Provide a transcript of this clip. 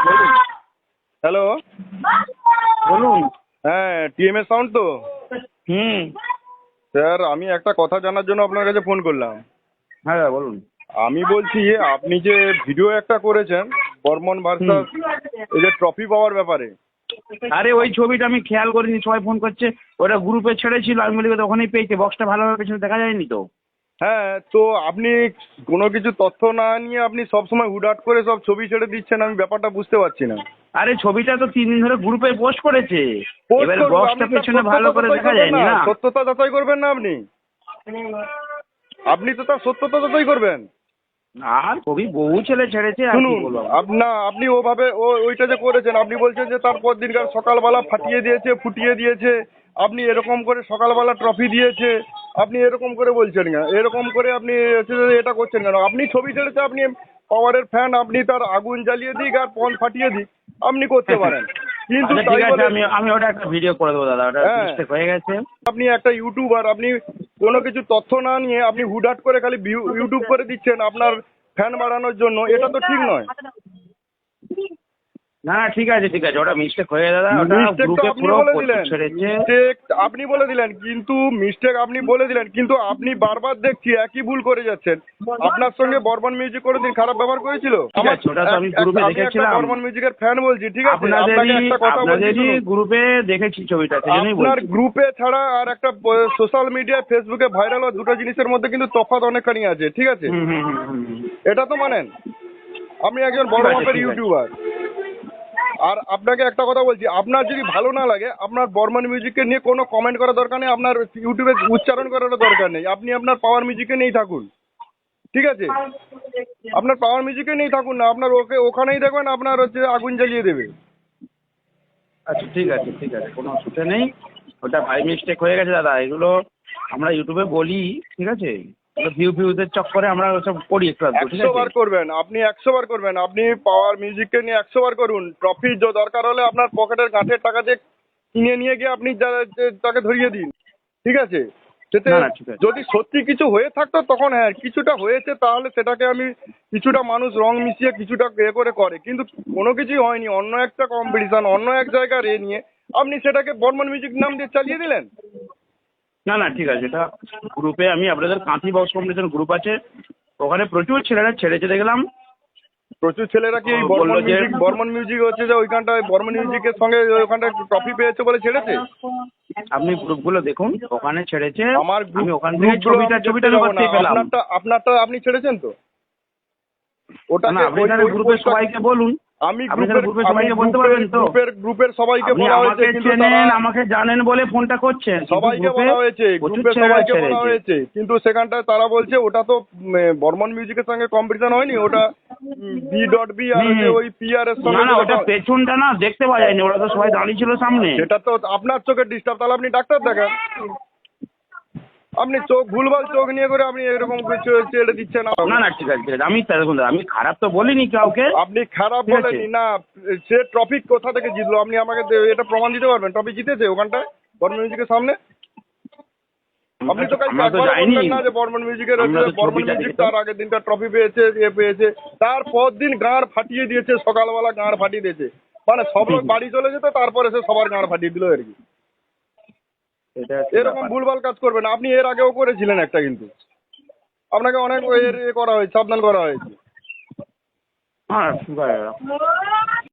বলুন। হ্যালো, বলুন। হ্যাঁ টিএমএস সাউন্ড তো? হুম। স্যার আমি একটা কথা জানার জন্য আপনার কাছে ফোন করলাম। হ্যাঁ বলুন। আমি বলছি আপনি যে ভিডিও একটা করেছেন বর্মন হুম। ভার্সাস এই যে ট্রফি পাওয়ার ব্যাপারে। আরে ওই ছবিটা আমি খেয়াল করিনি, সবাই ফোন করছে। ওটা গ্রুপে ছেড়েছিল, আমি বলি ওখানেই পেয়েছে, বক্সটা ভালোভাবে পেছনে দেখা যায়নি তো। হ্যাঁ, তো আপনি কোনো কিছু তথ্য না নিয়ে আপনি সবসময় হুটহাট করে সব ছবি ছেড়ে দিচ্ছেন, আমি ব্যাপারটা বুঝতে পারছি না। আরে ছবিটা তো 3 দিন ধরে গ্রুপে পোস্ট করেছে, পোস্ট এবার করুন, বক্সটা আপনি তার পেছনে ভালো সত্যতা করে যাচাই দেখা করবেন যায়নি না, না। সত্যতা যাচাই করবেন না আপনি? আপনি তো তার সত্যতা যাচাই করবেন। আর ছবি বহু ছেলে ছেড়েছে, আর কি শুনুন, বলবো। আপনি ওভাবে ওইটা যে করেছেন, আপনি বলছেন যে তারপর দিনকার সকালবেলা ফাটিয়ে দিয়েছে, ফুটিয়ে দিয়েছে, আপনি এরকম করে সকালবেলা ট্রফি দিয়েছে, আপনি এরকম করে বলছেন কেন? এরকম করে আপনি হচ্ছে যে এটা করছেন কেন? আপনি ছবি ছেড়েছে, আপনি পাওয়ারের ফ্যান, আপনি তার আগুন জ্বালিয়ে দিক আর পণ ফাটিয়ে দিক, আপনি করতে পারেন, কিন্তু আচ্ছা ঠিক তাই আছে, বলে আমি আমি ওটা একটা ভিডিও করে দেবো দাদা, ওটা হ্যাঁ, মিস্টেক হয়ে গেছে। আপনি একটা ইউটিউবার, আপনি কোনো কিছু তথ্য না নিয়ে আপনি হুটহাট করে খালি ইউটিউব করে দিচ্ছেন আপনার ফ্যান বাড়ানোর জন্য, এটা তো ঠিক নয়। না না, ঠিক আছে ঠিক আছে, ওটা মিস্টেক হয়ে গেছে দাদা, ওটা মিস্টেক তো গ্রুপে আপনি পুরো বলে প্রচুর দিলেন, ছেড়েছে। মিস্টেক আপনি বলে দিলেন, কিন্তু মিস্টেক আপনি বলে দিলেন, কিন্তু আপনি বারবার দেখছি একই ভুল করে যাচ্ছেন। আপনার সঙ্গে বর্মন মিউজিক কোনোদিন খারাপ ব্যবহার করেছিল? ঠিক আছে, ওটা তো আমি গ্রুপে আমি একটা দেখেছিলাম। বর্মন মিউজিকের ফ্যান বলছি, ঠিক আছে? আপনাকে একটা কথা বলছি আপনাদেরই শুনুন। গ্রুপে দেখেছি ছবিটা, সেজন্যই আপনার বলছি। গ্রুপে ছাড়া আর একটা সোশ্যাল মিডিয়ায় ফেসবুকে ভাইরাল হওয়া দুটো জিনিসের মধ্যে কিন্তু তফাৎ অনেকখানি আছে, ঠিক আছে? হুম হুম হুম হুম হুম। এটা তো মানেন? আপনি একজন ঠিক বড় আছে মাপের ঠিক আছে। ইউটিউবার। আর আপনাকে একটা কথা বলছি, আপনার যদি ভালো না লাগে, আপনার বর্মন মিউজিককে নিয়ে কোনো কমেন্ট করার দরকার নেই, আপনার ইউটিউবে উচ্চারণ করার দরকার নেই, আপনি আপনার পাওয়ার মিউজিকে নিয়েই থাকুন, ঠিক আছে? আপনার পাওয়ার মিউজিকে নিয়েই থাকুন না, আপনার ওখানেই দেখবেন আপনার হচ্ছে আগুন জ্বালিয়ে দেবে। আচ্ছা ঠিক আছে ঠিক আছে, কোনো অসুবিধা নেই। ওটা বাই মিস্টেক হয়ে গেছে দাদা, এগুলো আমরা ইউটিউবে বলি, ঠিক আছে? ভিউজের চক্করে আমরা ওসব করি একটু আধটু, ঠিক 100 আছে? বার করবেন, আপনি 100 বার করবেন, আপনি পাওয়ার মিউজিককে নিয়ে 100 বার করুন। ট্রফি দরকার হলে আপনার পকেটের গাঁটের টাকা দিয়ে কিনে নিয়ে গিয়ে আপনি তাকে ধরিয়ে দিন, ঠিক আছে? সেতে না না ঠিক আছে। যদি সত্যি কিছু হয়ে থাকতো তখন হ্যাঁ, কিছুটা হয়েছে তাহলে সেটাকে আমি, কিছুটা মানুষ রং মিশিয়ে কিছুটা করে, কিন্তু কোনো কিছুই হয়নি, অন্য একটা কম্পিটিশন, অন্য এক জায়গার নিয়ে আপনি সেটাকে বর্মন মিউজিক নাম দিয়ে চালিয়ে দিলেন। না না ঠিক আছে, এটা গ্রুপে আমি আপনাদের কাঁথি বক্স কম্পিটিশন গ্রুপ আছে, ওখানে প্রচুর ছেলেরা ছেড়েছে দেখলাম। প্রচুর ছেলেরা কি এই বললো যে বর্মন মিউজিক হচ্ছে যে ওইখানটায় বর্মন মিউজিকের সঙ্গে ওইখানটায় ট্রফি পেয়েছে বলে ছেড়েছে? আপনি গ্রুপগুলো দেখুন, ওখানে ছেড়েছে। আমার আমি ওখান থেকে ছবিটা আমি না, করতেই পেলাম। আপনারটা আপনি ছেড়েছেন তো? না আপনি তাহলে গ্রুপের সবাইকে বলুন, আমি আপনি তাহলে গ্রুপের সবাইকে বলতে পারবেন তো। গ্রুপের সবাইকে আপনি বলা হয়েছে, আমাকে কিন্তু চেনেন, আমাকে জানেন বলে ফোনটা করছেন, কিন্তু সবাইকে গ্রুপে বলা হয়েছে, প্রচুর গ্রুপের ছেলেরা সবাইকে বলা ছেড়েছে। হয়েছে, কিন্তু সেখানটায় তারা বলছে ওটা তো বর্মন মিউজিকের সঙ্গে কম্পিটিশন হয়নি, ওটা বি আর হচ্ছে ওই পিআর এর না সঙ্গে না, ওটা পেছনটা না দেখতে পাওয়া যায়নি, ওরা তো সবাই দাঁড়িয়ে ছিল সামনে। সেটা তো আপনার চোখের ডিস্টার্ব, তাহলে আপনি ডাক্তার দেখান। আপনি ভুলভাল চোখ নিয়ে করে আপনি এরকম ছেড়ে দিচ্ছেন। না না ঠিক আছে ঠিক আছে, আমি দেখুন দাদা, আমি খারাপ তো বলিনি কাউকে। আপনি খারাপ ঠিক আছে। বলেনি না, সে ট্রফি কোথা থেকে জিতলো আপনি আমাকে এটা প্রমাণ দিতে পারবেন? ট্রফি জিতেছে ওখানটায় বর্মন মিউজিকের সামনে? আপনি তো আমরা তো একবারও যাইনি, বলবেন না যে বর্মন মিউজিকের আমরা তো বর্মন ছবিটা মিউজিক দেখেছি। তার আগের দিনটা ট্রফি পেয়েছে, পেয়েছে, তারপর দিন গাঁড় ফাটিয়ে দিয়েছে, সকালবেলা গাঁড় ফাটিয়ে দিয়েছে, মানে সব লোক বাড়ি চলে যেত, তারপরে সে সবার গাঁড় ফাটিয়ে দিল আর কি। এটা হচ্ছে এরকম ব্যাপার। ভুলভাল কাজ করবেন আপনি, এর আগেও করেছিলেন একটা, কিন্তু আপনাকে অনেক করা হয়েছে, সাবধান করা হয়েছে। হ্যাঁ ঠিক আছে।